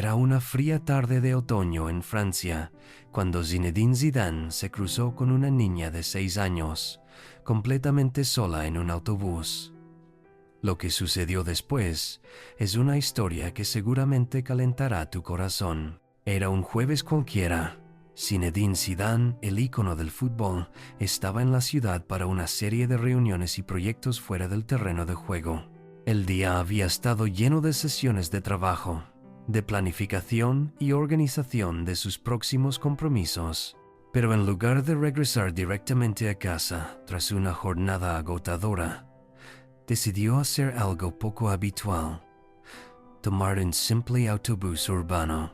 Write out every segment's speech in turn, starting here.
Era una fría tarde de otoño en Francia, cuando Zinedine Zidane se cruzó con una niña de 6 años, completamente sola en un autobús. Lo que sucedió después es una historia que seguramente calentará tu corazón. Era un jueves cualquiera. Zinedine Zidane, el ícono del fútbol, estaba en la ciudad para una serie de reuniones y proyectos fuera del terreno de juego. El día había estado lleno de sesiones de trabajo, de planificación y organización de sus próximos compromisos. Pero en lugar de regresar directamente a casa tras una jornada agotadora, decidió hacer algo poco habitual: tomar un simple autobús urbano.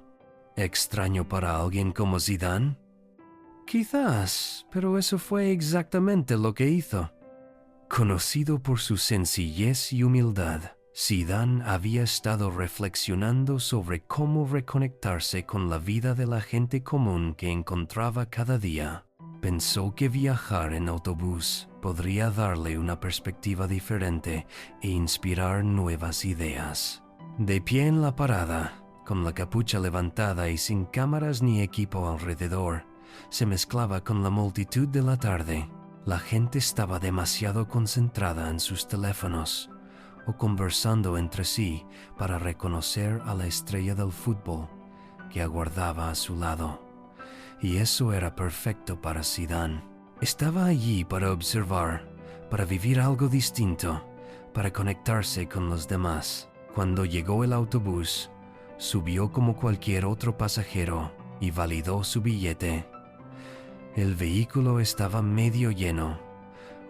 ¿Extraño para alguien como Zidane? Quizás, pero eso fue exactamente lo que hizo. Conocido por su sencillez y humildad, Zidane había estado reflexionando sobre cómo reconectarse con la vida de la gente común que encontraba cada día. Pensó que viajar en autobús podría darle una perspectiva diferente e inspirar nuevas ideas. De pie en la parada, con la capucha levantada y sin cámaras ni equipo alrededor, se mezclaba con la multitud de la tarde. La gente estaba demasiado concentrada en sus teléfonos o conversando entre sí para reconocer a la estrella del fútbol que aguardaba a su lado. Y eso era perfecto para Zidane. Estaba allí para observar, para vivir algo distinto, para conectarse con los demás. Cuando llegó el autobús, subió como cualquier otro pasajero y validó su billete. El vehículo estaba medio lleno,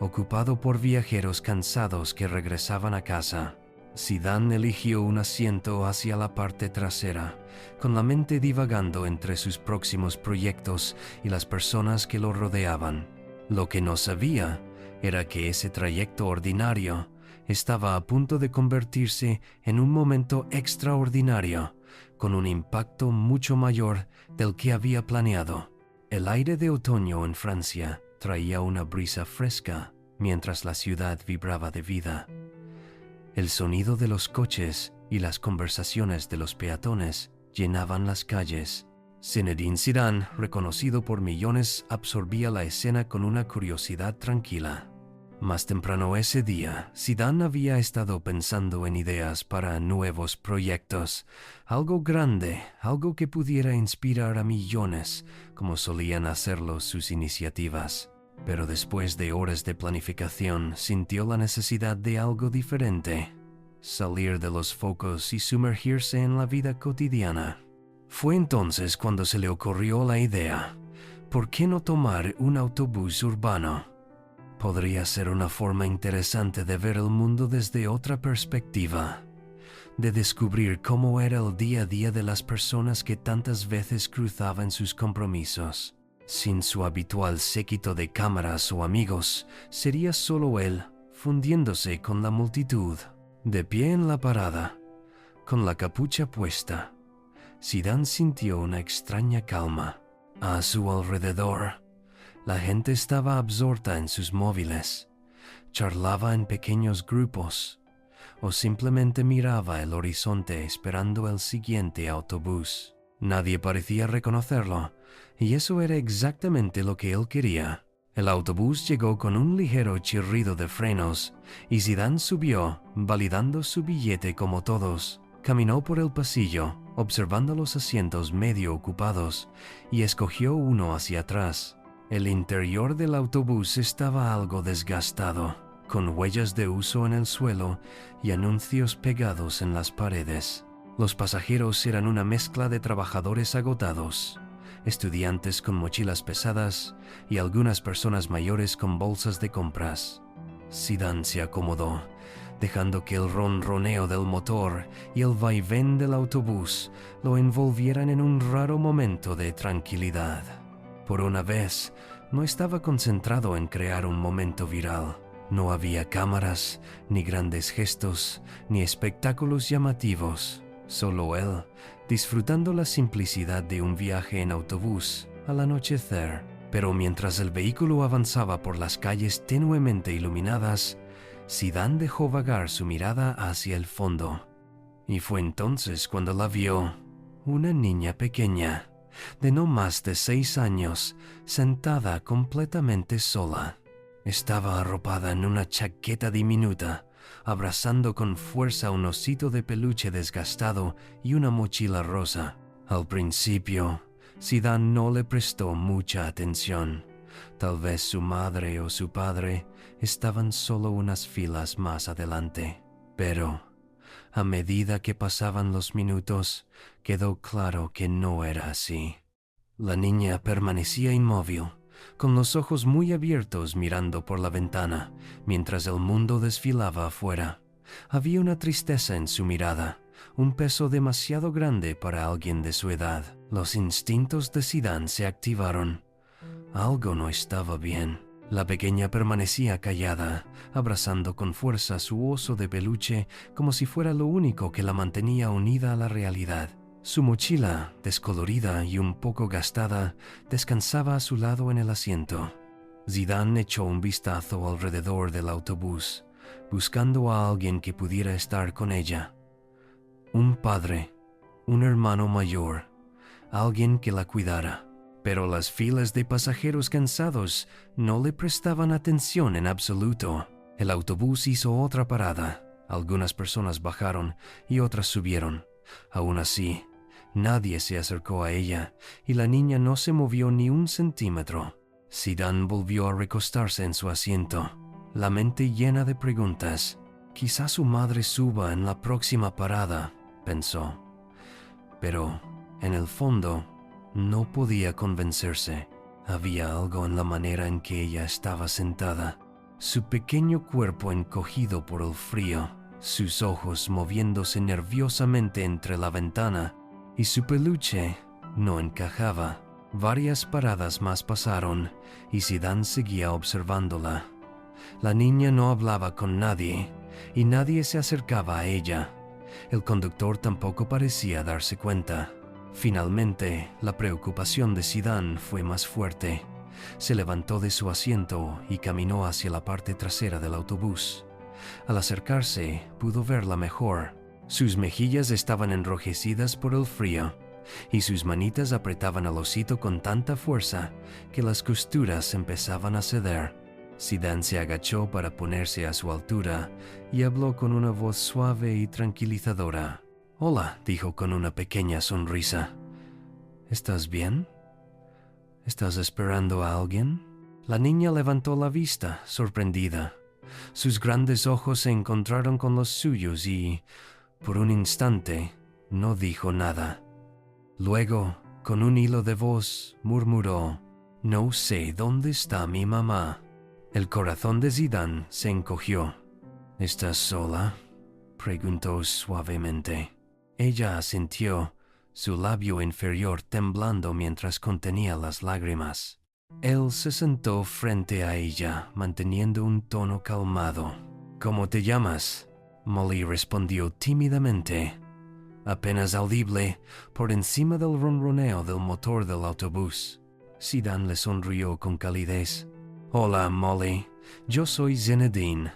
ocupado por viajeros cansados que regresaban a casa. Zidane eligió un asiento hacia la parte trasera, con la mente divagando entre sus próximos proyectos y las personas que lo rodeaban. Lo que no sabía era que ese trayecto ordinario estaba a punto de convertirse en un momento extraordinario, con un impacto mucho mayor del que había planeado. El aire de otoño en Francia traía una brisa fresca mientras la ciudad vibraba de vida. El sonido de los coches y las conversaciones de los peatones llenaban las calles. Zinedine Zidane, reconocido por millones, absorbía la escena con una curiosidad tranquila. Más temprano ese día, Zidane había estado pensando en ideas para nuevos proyectos, algo grande, algo que pudiera inspirar a millones, como solían hacerlo sus iniciativas. Pero después de horas de planificación, sintió la necesidad de algo diferente: salir de los focos y sumergirse en la vida cotidiana. Fue entonces cuando se le ocurrió la idea: ¿por qué no tomar un autobús urbano? Podría ser una forma interesante de ver el mundo desde otra perspectiva, de descubrir cómo era el día a día de las personas que tantas veces cruzaban sus compromisos. Sin su habitual séquito de cámaras o amigos, sería solo él, fundiéndose con la multitud. De pie en la parada, con la capucha puesta, Zidane sintió una extraña calma. A su alrededor, la gente estaba absorta en sus móviles, charlaba en pequeños grupos o simplemente miraba el horizonte esperando el siguiente autobús. Nadie parecía reconocerlo, y eso era exactamente lo que él quería. El autobús llegó con un ligero chirrido de frenos y Zidane subió, validando su billete como todos. Caminó por el pasillo, observando los asientos medio ocupados, y escogió uno hacia atrás. El interior del autobús estaba algo desgastado, con huellas de uso en el suelo y anuncios pegados en las paredes. Los pasajeros eran una mezcla de trabajadores agotados, estudiantes con mochilas pesadas y algunas personas mayores con bolsas de compras. Zidane se acomodó, dejando que el ronroneo del motor y el vaivén del autobús lo envolvieran en un raro momento de tranquilidad. Por una vez, no estaba concentrado en crear un momento viral. No había cámaras, ni grandes gestos, ni espectáculos llamativos. Solo él, disfrutando la simplicidad de un viaje en autobús al anochecer. Pero mientras el vehículo avanzaba por las calles tenuemente iluminadas, Zidane dejó vagar su mirada hacia el fondo. Y fue entonces cuando la vio. Una niña pequeña, de no más de 6 años, sentada completamente sola. Estaba arropada en una chaqueta diminuta, abrazando con fuerza un osito de peluche desgastado y una mochila rosa. Al principio, Zidane no le prestó mucha atención. Tal vez su madre o su padre estaban solo unas filas más adelante. Pero, a medida que pasaban los minutos, quedó claro que no era así. La niña permanecía inmóvil, con los ojos muy abiertos mirando por la ventana, mientras el mundo desfilaba afuera. Había una tristeza en su mirada, un peso demasiado grande para alguien de su edad. Los instintos de Zidane se activaron. Algo no estaba bien. La pequeña permanecía callada, abrazando con fuerza su oso de peluche como si fuera lo único que la mantenía unida a la realidad. Su mochila, descolorida y un poco gastada, descansaba a su lado en el asiento. Zidane echó un vistazo alrededor del autobús, buscando a alguien que pudiera estar con ella. Un padre, un hermano mayor, alguien que la cuidara. Pero las filas de pasajeros cansados no le prestaban atención en absoluto. El autobús hizo otra parada. Algunas personas bajaron y otras subieron. Aún así, nadie se acercó a ella y la niña no se movió ni un centímetro. Zidane volvió a recostarse en su asiento, la mente llena de preguntas. Quizás su madre suba en la próxima parada, pensó. Pero, en el fondo, no podía convencerse. Había algo en la manera en que ella estaba sentada. Su pequeño cuerpo encogido por el frío, sus ojos moviéndose nerviosamente entre la ventana, y su peluche no encajaba. Varias paradas más pasaron, y Zidane seguía observándola. La niña no hablaba con nadie, y nadie se acercaba a ella. El conductor tampoco parecía darse cuenta. Finalmente, la preocupación de Zidane fue más fuerte. Se levantó de su asiento y caminó hacia la parte trasera del autobús. Al acercarse, pudo verla mejor. Sus mejillas estaban enrojecidas por el frío, y sus manitas apretaban al osito con tanta fuerza que las costuras empezaban a ceder. Zidane se agachó para ponerse a su altura y habló con una voz suave y tranquilizadora. «Hola», dijo con una pequeña sonrisa. «¿Estás bien? ¿Estás esperando a alguien?» La niña levantó la vista, sorprendida. Sus grandes ojos se encontraron con los suyos y, por un instante, no dijo nada. Luego, con un hilo de voz, murmuró: «No sé dónde está mi mamá». El corazón de Zidane se encogió. «¿Estás sola?», preguntó suavemente. Ella asintió, su labio inferior temblando mientras contenía las lágrimas. Él se sentó frente a ella, manteniendo un tono calmado. «¿Cómo te llamas?», Molly respondió tímidamente, apenas audible por encima del ronroneo del motor del autobús. Zidane le sonrió con calidez. «Hola, Molly. Yo soy Zinedine.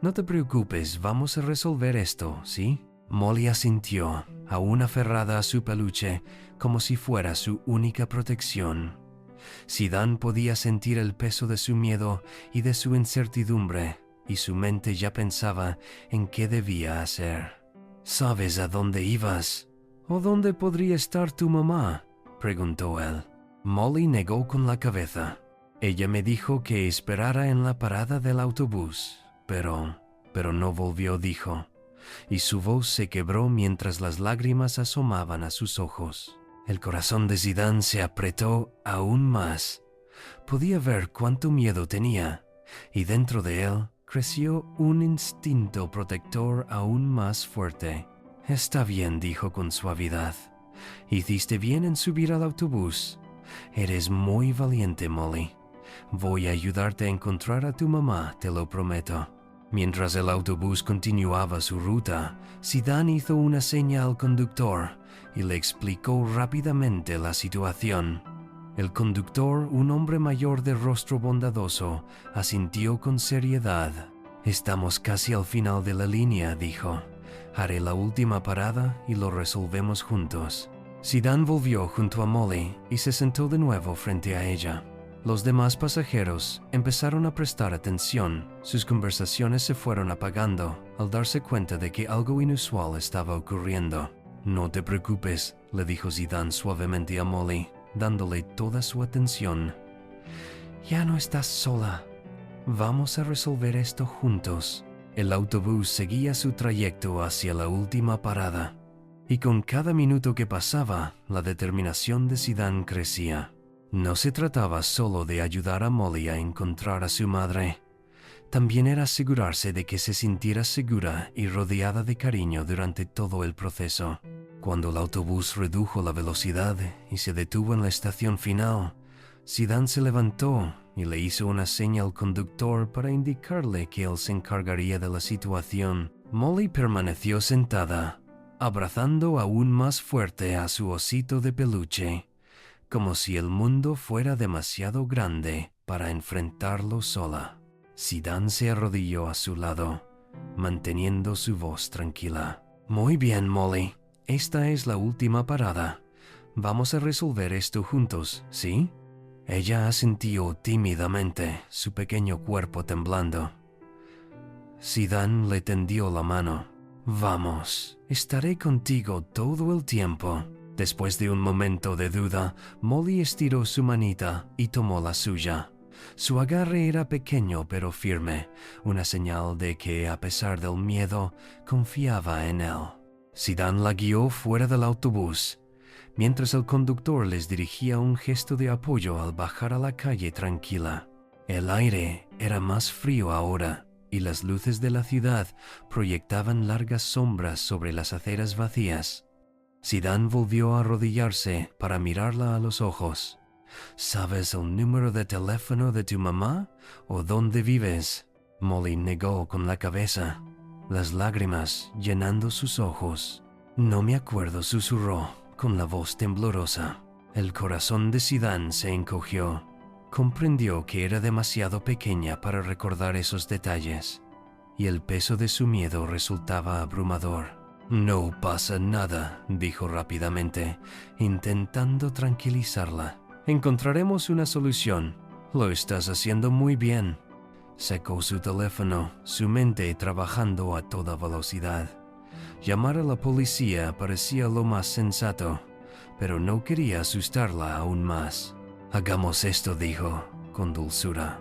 No te preocupes, vamos a resolver esto, ¿sí?» Molly asintió, aún aferrada a su peluche, como si fuera su única protección. Zidane podía sentir el peso de su miedo y de su incertidumbre, y su mente ya pensaba en qué debía hacer. «¿Sabes a dónde ibas? ¿O dónde podría estar tu mamá?», preguntó él. Molly negó con la cabeza. «Ella me dijo que esperara en la parada del autobús, pero no volvió», dijo, y su voz se quebró mientras las lágrimas asomaban a sus ojos. El corazón de Zidane se apretó aún más. Podía ver cuánto miedo tenía, y dentro de él creció un instinto protector aún más fuerte. «Está bien», dijo con suavidad. «Hiciste bien en subir al autobús. Eres muy valiente, Molly. Voy a ayudarte a encontrar a tu mamá, te lo prometo». Mientras el autobús continuaba su ruta, Zidane hizo una seña al conductor y le explicó rápidamente la situación. El conductor, un hombre mayor de rostro bondadoso, asintió con seriedad. «Estamos casi al final de la línea», dijo. «Haré la última parada y lo resolvemos juntos». Zidane volvió junto a Molly y se sentó de nuevo frente a ella. Los demás pasajeros empezaron a prestar atención. Sus conversaciones se fueron apagando al darse cuenta de que algo inusual estaba ocurriendo. «No te preocupes», le dijo Zidane suavemente a Molly, dándole toda su atención. «Ya no estás sola. Vamos a resolver esto juntos». El autobús seguía su trayecto hacia la última parada, y con cada minuto que pasaba, la determinación de Zidane crecía. No se trataba solo de ayudar a Molly a encontrar a su madre. También era asegurarse de que se sintiera segura y rodeada de cariño durante todo el proceso. Cuando el autobús redujo la velocidad y se detuvo en la estación final, Zidane se levantó y le hizo una seña al conductor para indicarle que él se encargaría de la situación. Molly permaneció sentada, abrazando aún más fuerte a su osito de peluche, como si el mundo fuera demasiado grande para enfrentarlo sola. Zidane se arrodilló a su lado, manteniendo su voz tranquila. «Muy bien, Molly. Esta es la última parada. Vamos a resolver esto juntos, ¿sí?» Ella asintió tímidamente, su pequeño cuerpo temblando. Zidane le tendió la mano. «Vamos, estaré contigo todo el tiempo». Después de un momento de duda, Molly estiró su manita y tomó la suya. Su agarre era pequeño pero firme, una señal de que, a pesar del miedo, confiaba en él. Zidane la guió fuera del autobús, mientras el conductor les dirigía un gesto de apoyo al bajar a la calle tranquila. El aire era más frío ahora, y las luces de la ciudad proyectaban largas sombras sobre las aceras vacías. Zidane volvió a arrodillarse para mirarla a los ojos. «¿Sabes el número de teléfono de tu mamá o dónde vives?» Molly negó con la cabeza, las lágrimas llenando sus ojos. «No me acuerdo», susurró con la voz temblorosa. El corazón de Zidane se encogió. Comprendió que era demasiado pequeña para recordar esos detalles, y el peso de su miedo resultaba abrumador. «No pasa nada», dijo rápidamente, intentando tranquilizarla. «Encontraremos una solución. Lo estás haciendo muy bien». Sacó su teléfono, su mente trabajando a toda velocidad. Llamar a la policía parecía lo más sensato, pero no quería asustarla aún más. «Hagamos esto», dijo, con dulzura.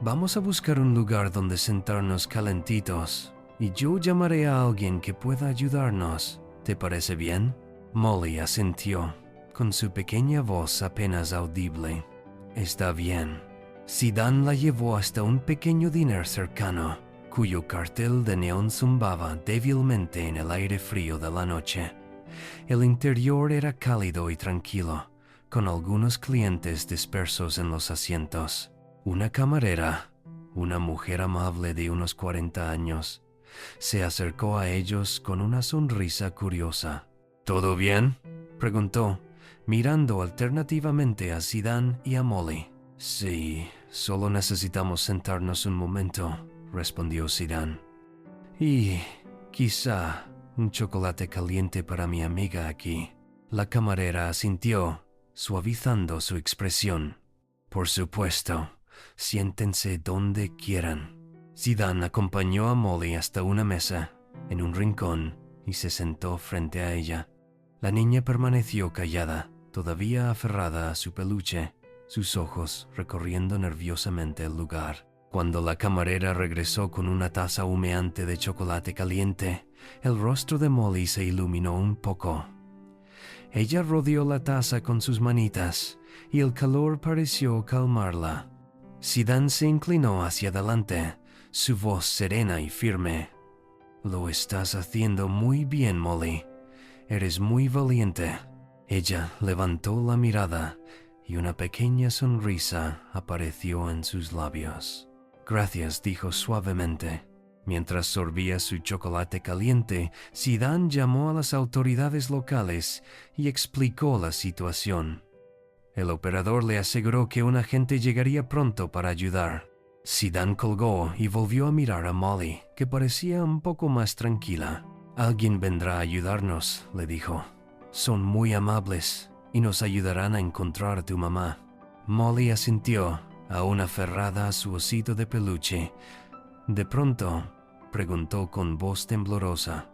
«Vamos a buscar un lugar donde sentarnos calentitos, y yo llamaré a alguien que pueda ayudarnos. ¿Te parece bien?» Molly asintió, con su pequeña voz apenas audible. «Está bien». Zidane la llevó hasta un pequeño diner cercano, cuyo cartel de neón zumbaba débilmente en el aire frío de la noche. El interior era cálido y tranquilo, con algunos clientes dispersos en los asientos. Una camarera, una mujer amable de unos 40 años, se acercó a ellos con una sonrisa curiosa. «¿Todo bien?», preguntó, mirando alternativamente a Zidane y a Molly. «Sí, solo necesitamos sentarnos un momento», respondió Zidane. «Y quizá un chocolate caliente para mi amiga aquí». La camarera asintió, suavizando su expresión. «Por supuesto, siéntense donde quieran». Zidane acompañó a Molly hasta una mesa, en un rincón, y se sentó frente a ella. La niña permaneció callada, todavía aferrada a su peluche, sus ojos recorriendo nerviosamente el lugar. Cuando la camarera regresó con una taza humeante de chocolate caliente, el rostro de Molly se iluminó un poco. Ella rodeó la taza con sus manitas, y el calor pareció calmarla. Zidane se inclinó hacia adelante, su voz serena y firme. «Lo estás haciendo muy bien, Molly. Eres muy valiente». Ella levantó la mirada y una pequeña sonrisa apareció en sus labios. «Gracias», dijo suavemente. Mientras sorbía su chocolate caliente, Zidane llamó a las autoridades locales y explicó la situación. El operador le aseguró que un agente llegaría pronto para ayudar. Zidane colgó y volvió a mirar a Molly, que parecía un poco más tranquila. «Alguien vendrá a ayudarnos», le dijo. Son muy amables y nos ayudarán a encontrar a tu mamá. Molly asintió, aún aferrada a su osito de peluche. De pronto, preguntó con voz temblorosa,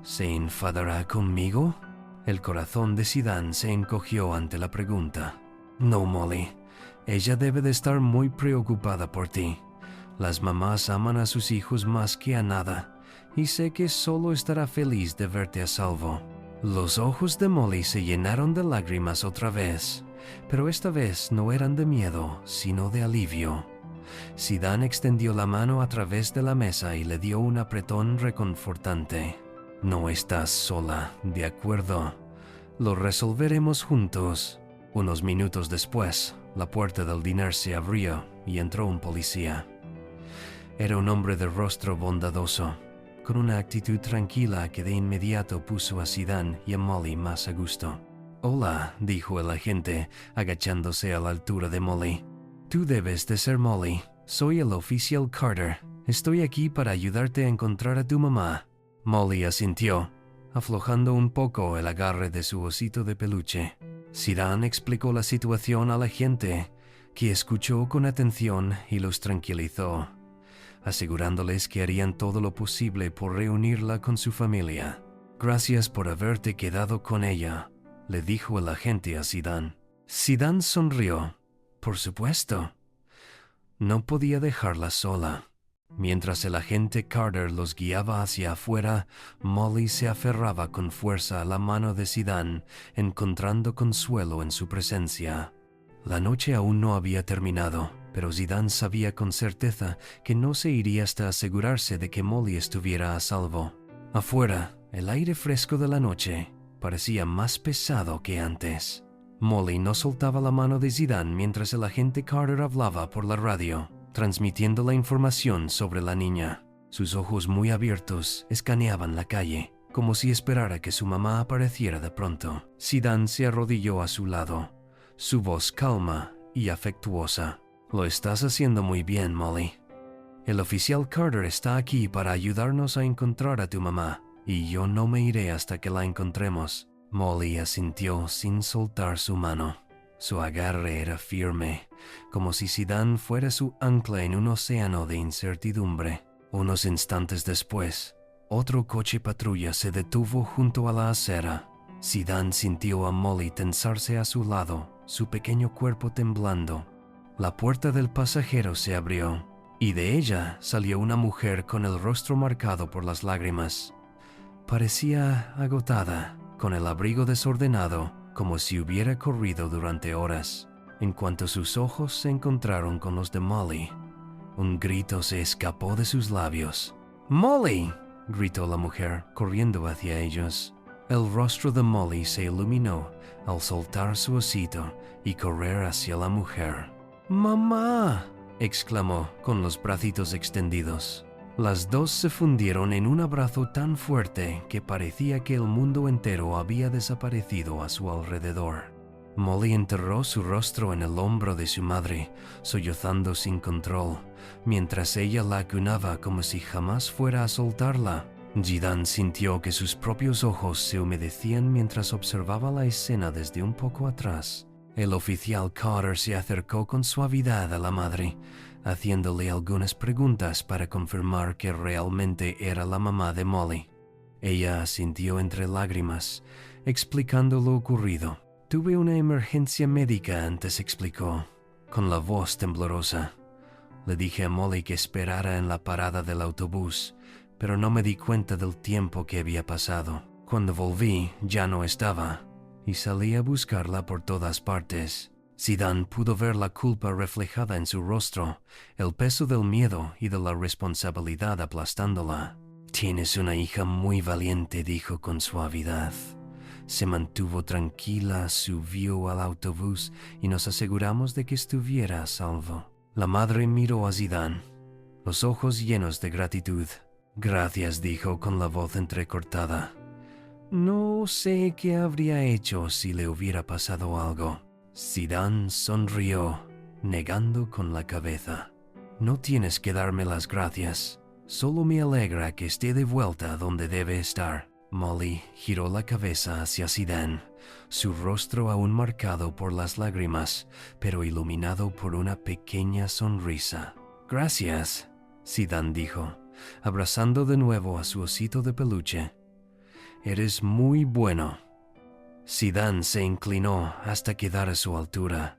¿se enfadará conmigo? El corazón de Zidane se encogió ante la pregunta. No, Molly. Ella debe de estar muy preocupada por ti. Las mamás aman a sus hijos más que a nada, y sé que solo estará feliz de verte a salvo. Los ojos de Molly se llenaron de lágrimas otra vez, pero esta vez no eran de miedo, sino de alivio. Zidane extendió la mano a través de la mesa y le dio un apretón reconfortante. No estás sola, ¿de acuerdo? Lo resolveremos juntos. Unos minutos después, la puerta del diner se abrió y entró un policía. Era un hombre de rostro bondadoso, con una actitud tranquila que de inmediato puso a Zidane y a Molly más a gusto. «Hola», dijo el agente, agachándose a la altura de Molly. «Tú debes de ser Molly. Soy el oficial Carter. Estoy aquí para ayudarte a encontrar a tu mamá». Molly asintió, aflojando un poco el agarre de su osito de peluche. Zidane explicó la situación al agente, que escuchó con atención y los tranquilizó, asegurándoles que harían todo lo posible por reunirla con su familia. «Gracias por haberte quedado con ella», le dijo el agente a Zidane. Zidane sonrió. «Por supuesto». No podía dejarla sola. Mientras el agente Carter los guiaba hacia afuera, Molly se aferraba con fuerza a la mano de Zidane, encontrando consuelo en su presencia. La noche aún no había terminado, pero Zidane sabía con certeza que no se iría hasta asegurarse de que Molly estuviera a salvo. Afuera, el aire fresco de la noche parecía más pesado que antes. Molly no soltaba la mano de Zidane mientras el agente Carter hablaba por la radio, transmitiendo la información sobre la niña. Sus ojos muy abiertos escaneaban la calle, como si esperara que su mamá apareciera de pronto. Zidane se arrodilló a su lado, su voz calma y afectuosa. «Lo estás haciendo muy bien, Molly. El oficial Carter está aquí para ayudarnos a encontrar a tu mamá, y yo no me iré hasta que la encontremos». Molly asintió sin soltar su mano. Su agarre era firme, como si Zidane fuera su ancla en un océano de incertidumbre. Unos instantes después, otro coche patrulla se detuvo junto a la acera. Zidane sintió a Molly tensarse a su lado, su pequeño cuerpo temblando. La puerta del pasajero se abrió, y de ella salió una mujer con el rostro marcado por las lágrimas. Parecía agotada, con el abrigo desordenado, como si hubiera corrido durante horas. En cuanto sus ojos se encontraron con los de Molly, un grito se escapó de sus labios. «¡Molly!», gritó la mujer, corriendo hacia ellos. El rostro de Molly se iluminó al soltar su osito y correr hacia la mujer. «¡Mamá!», exclamó con los bracitos extendidos. Las dos se fundieron en un abrazo tan fuerte que parecía que el mundo entero había desaparecido a su alrededor. Molly enterró su rostro en el hombro de su madre, sollozando sin control, mientras ella la acunaba como si jamás fuera a soltarla. Zidane sintió que sus propios ojos se humedecían mientras observaba la escena desde un poco atrás. El oficial Carter se acercó con suavidad a la madre, haciéndole algunas preguntas para confirmar que realmente era la mamá de Molly. Ella asintió entre lágrimas, explicando lo ocurrido. «Tuve una emergencia médica antes», explicó, con la voz temblorosa. «Le dije a Molly que esperara en la parada del autobús, pero no me di cuenta del tiempo que había pasado. Cuando volví, ya no estaba, y salí a buscarla por todas partes». Zidane pudo ver la culpa reflejada en su rostro, el peso del miedo y de la responsabilidad aplastándola. «Tienes una hija muy valiente», dijo con suavidad. Se mantuvo tranquila, subió al autobús y nos aseguramos de que estuviera a salvo. La madre miró a Zidane, los ojos llenos de gratitud. «Gracias», dijo con la voz entrecortada. «No sé qué habría hecho si le hubiera pasado algo». Zidane sonrió, negando con la cabeza. «No tienes que darme las gracias. Solo me alegra que esté de vuelta donde debe estar». Molly giró la cabeza hacia Zidane, su rostro aún marcado por las lágrimas, pero iluminado por una pequeña sonrisa. «Gracias», Zidane dijo, abrazando de nuevo a su osito de peluche. «Eres muy bueno». Zidane se inclinó hasta quedar a su altura,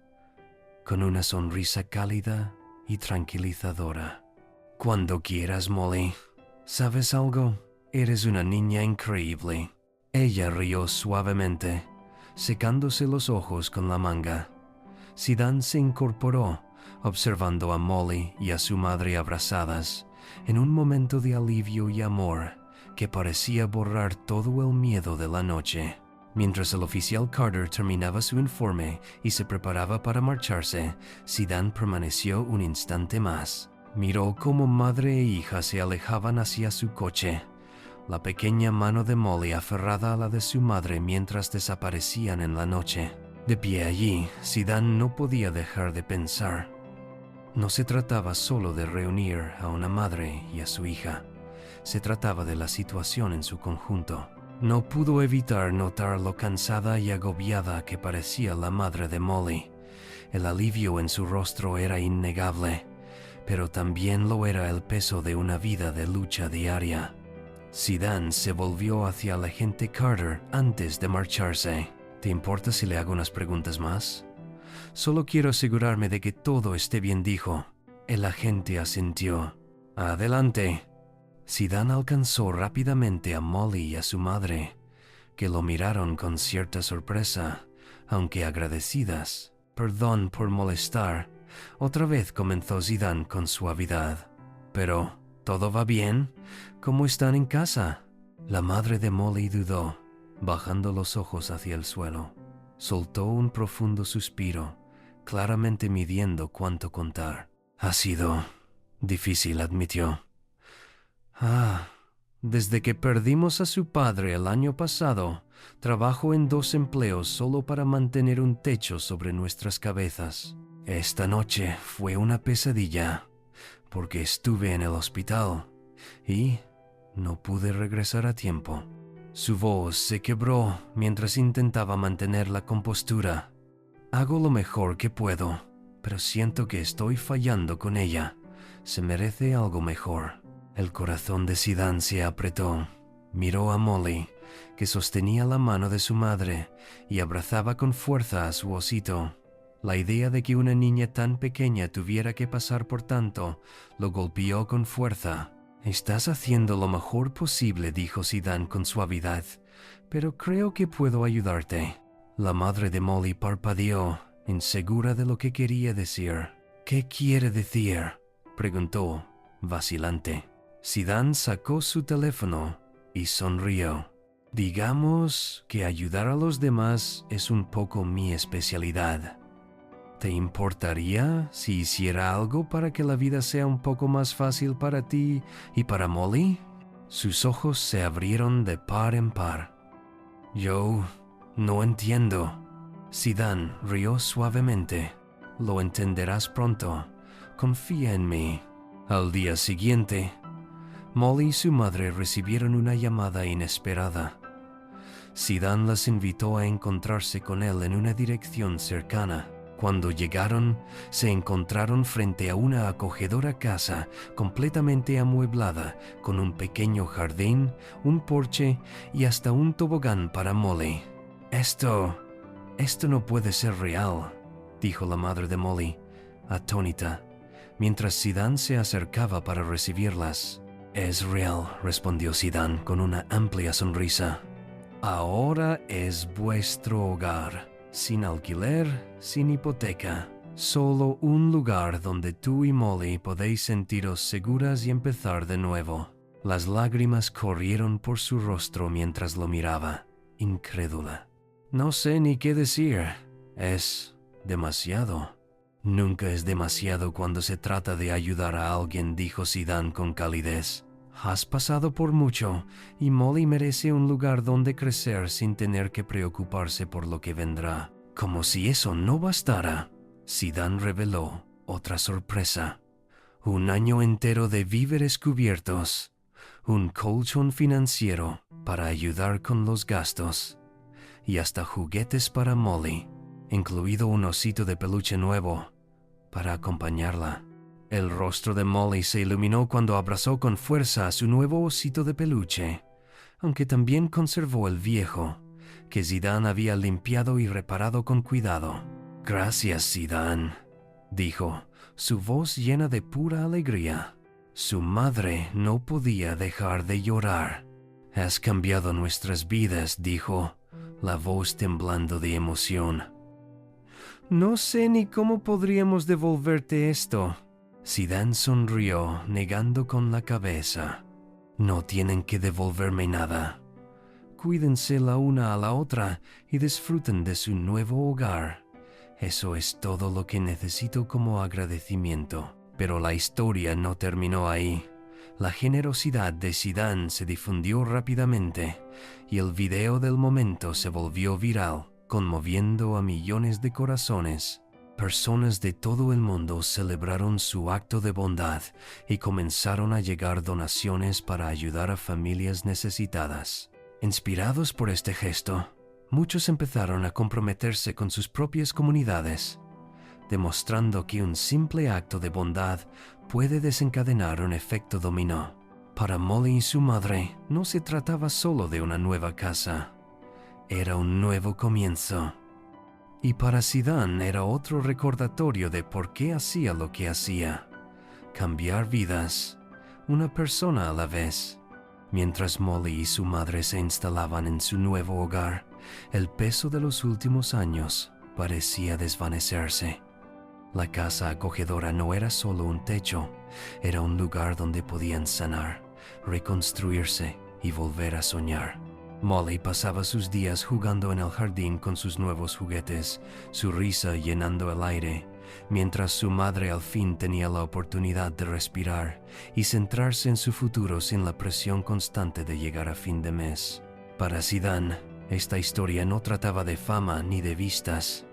con una sonrisa cálida y tranquilizadora. «Cuando quieras, Molly. ¿Sabes algo? Eres una niña increíble». Ella rió suavemente, secándose los ojos con la manga. Zidane se incorporó, observando a Molly y a su madre abrazadas, en un momento de alivio y amor que parecía borrar todo el miedo de la noche. Mientras el oficial Carter terminaba su informe y se preparaba para marcharse, Zidane permaneció un instante más. Miró cómo madre e hija se alejaban hacia su coche, la pequeña mano de Molly aferrada a la de su madre mientras desaparecían en la noche. De pie allí, Zidane no podía dejar de pensar. No se trataba solo de reunir a una madre y a su hija. Se trataba de la situación en su conjunto. No pudo evitar notar lo cansada y agobiada que parecía la madre de Molly. El alivio en su rostro era innegable, pero también lo era el peso de una vida de lucha diaria. Zidane se volvió hacia el agente Carter antes de marcharse. «¿Te importa si le hago unas preguntas más?» «Solo quiero asegurarme de que todo esté bien», dijo. El agente asintió. «Adelante». Zidane alcanzó rápidamente a Molly y a su madre, que lo miraron con cierta sorpresa, aunque agradecidas. «Perdón por molestar», otra vez comenzó Zidane con suavidad. «Pero, ¿todo va bien? ¿Cómo están en casa?» La madre de Molly dudó, bajando los ojos hacia el suelo. Soltó un profundo suspiro, claramente midiendo cuánto contar. «Ha sido difícil», admitió. Desde que perdimos a su padre el año pasado, trabajo en 2 empleos solo para mantener un techo sobre nuestras cabezas. Esta noche fue una pesadilla, porque estuve en el hospital y no pude regresar a tiempo». Su voz se quebró mientras intentaba mantener la compostura. «Hago lo mejor que puedo, pero siento que estoy fallando con ella. Se merece algo mejor». El corazón de Zidane se apretó. Miró a Molly, que sostenía la mano de su madre y abrazaba con fuerza a su osito. La idea de que una niña tan pequeña tuviera que pasar por tanto lo golpeó con fuerza. «Estás haciendo lo mejor posible», dijo Zidane con suavidad, «pero creo que puedo ayudarte». La madre de Molly parpadeó, insegura de lo que quería decir. «¿Qué quiere decir?», preguntó, vacilante. Zidane sacó su teléfono y sonrió. «Digamos que ayudar a los demás es un poco mi especialidad. ¿Te importaría si hiciera algo para que la vida sea un poco más fácil para ti y para Molly?» Sus ojos se abrieron de par en par. «Yo no entiendo». Zidane rió suavemente. «Lo entenderás pronto. Confía en mí». Al día siguiente, Molly y su madre recibieron una llamada inesperada. Zidane las invitó a encontrarse con él en una dirección cercana. Cuando llegaron, se encontraron frente a una acogedora casa completamente amueblada, con un pequeño jardín, un porche y hasta un tobogán para Molly. Esto no puede ser real», dijo la madre de Molly, atónita, mientras Zidane se acercaba para recibirlas. «Es real», respondió Zidane con una amplia sonrisa. «Ahora es vuestro hogar, sin alquiler, sin hipoteca. Solo un lugar donde tú y Molly podéis sentiros seguras y empezar de nuevo». Las lágrimas corrieron por su rostro mientras lo miraba, incrédula. «No sé ni qué decir. Es demasiado». «Nunca es demasiado cuando se trata de ayudar a alguien», dijo Zidane con calidez. «Has pasado por mucho y Molly merece un lugar donde crecer sin tener que preocuparse por lo que vendrá». Como si eso no bastara, Zidane reveló otra sorpresa. 1 año entero de víveres cubiertos, un colchón financiero para ayudar con los gastos, y hasta juguetes para Molly, incluido un osito de peluche nuevo, para acompañarla. El rostro de Molly se iluminó cuando abrazó con fuerza a su nuevo osito de peluche, aunque también conservó el viejo, que Zidane había limpiado y reparado con cuidado. «Gracias, Zidane», dijo, su voz llena de pura alegría. Su madre no podía dejar de llorar. «Has cambiado nuestras vidas», dijo, la voz temblando de emoción. «No sé ni cómo podríamos devolverte esto». Zidane sonrió, negando con la cabeza. «No tienen que devolverme nada. Cuídense la una a la otra y disfruten de su nuevo hogar. Eso es todo lo que necesito como agradecimiento». Pero la historia no terminó ahí. La generosidad de Zidane se difundió rápidamente y el video del momento se volvió viral, conmoviendo a millones de corazones. Personas de todo el mundo celebraron su acto de bondad y comenzaron a llegar donaciones para ayudar a familias necesitadas. Inspirados por este gesto, muchos empezaron a comprometerse con sus propias comunidades, demostrando que un simple acto de bondad puede desencadenar un efecto dominó. Para Molly y su madre, no se trataba solo de una nueva casa, era un nuevo comienzo. Y para Zidane era otro recordatorio de por qué hacía lo que hacía: cambiar vidas, una persona a la vez. Mientras Molly y su madre se instalaban en su nuevo hogar, el peso de los últimos años parecía desvanecerse. La casa acogedora no era solo un techo, era un lugar donde podían sanar, reconstruirse y volver a soñar. Molly pasaba sus días jugando en el jardín con sus nuevos juguetes, su risa llenando el aire, mientras su madre al fin tenía la oportunidad de respirar y centrarse en su futuro sin la presión constante de llegar a fin de mes. Para Zidane, esta historia no trataba de fama ni de vistas.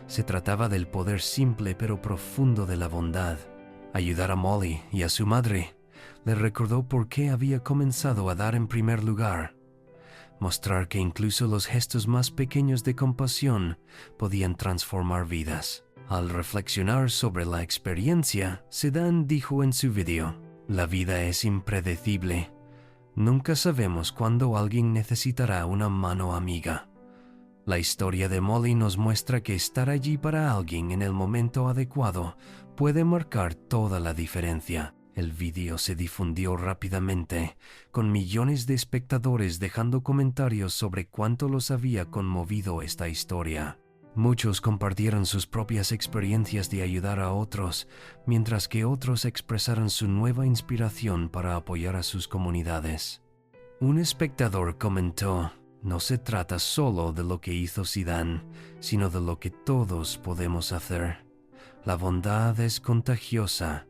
Se trataba del poder simple pero profundo de la bondad. Ayudar a Molly y a su madre le recordó por qué había comenzado a dar en primer lugar. Mostrar que incluso los gestos más pequeños de compasión podían transformar vidas. Al reflexionar sobre la experiencia, Zidane dijo en su video: «La vida es impredecible. Nunca sabemos cuándo alguien necesitará una mano amiga». La historia de Molly nos muestra que estar allí para alguien en el momento adecuado puede marcar toda la diferencia. El vídeo se difundió rápidamente, con millones de espectadores dejando comentarios sobre cuánto los había conmovido esta historia. Muchos compartieron sus propias experiencias de ayudar a otros, mientras que otros expresaron su nueva inspiración para apoyar a sus comunidades. Un espectador comentó: «No se trata solo de lo que hizo Zidane, sino de lo que todos podemos hacer. La bondad es contagiosa,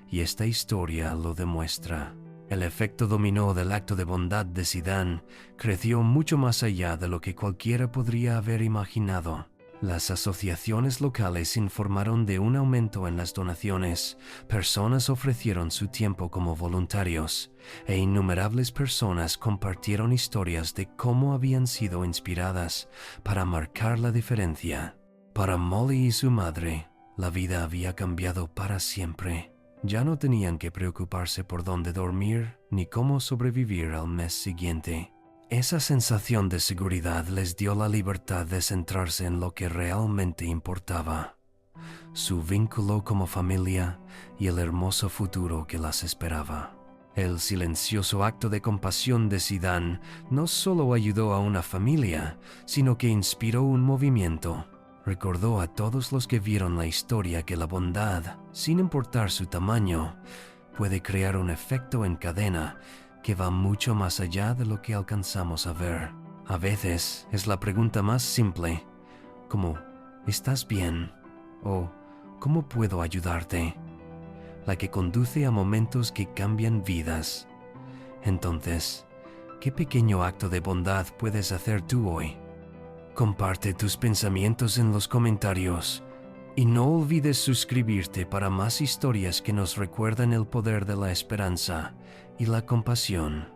y esta historia lo demuestra». El efecto dominó del acto de bondad de Zidane creció mucho más allá de lo que cualquiera podría haber imaginado. Las asociaciones locales informaron de un aumento en las donaciones, personas ofrecieron su tiempo como voluntarios, e innumerables personas compartieron historias de cómo habían sido inspiradas para marcar la diferencia. Para Molly y su madre, la vida había cambiado para siempre. Ya no tenían que preocuparse por dónde dormir ni cómo sobrevivir al mes siguiente. Esa sensación de seguridad les dio la libertad de centrarse en lo que realmente importaba: su vínculo como familia y el hermoso futuro que las esperaba. El silencioso acto de compasión de Zidane no solo ayudó a una familia, sino que inspiró un movimiento. Recordó a todos los que vieron la historia que la bondad, sin importar su tamaño, puede crear un efecto en cadena que va mucho más allá de lo que alcanzamos a ver. A veces es la pregunta más simple, como ¿estás bien? O ¿cómo puedo ayudarte?, la que conduce a momentos que cambian vidas. Entonces, ¿qué pequeño acto de bondad puedes hacer tú hoy? Comparte tus pensamientos en los comentarios y no olvides suscribirte para más historias que nos recuerdan el poder de la esperanza y la compasión.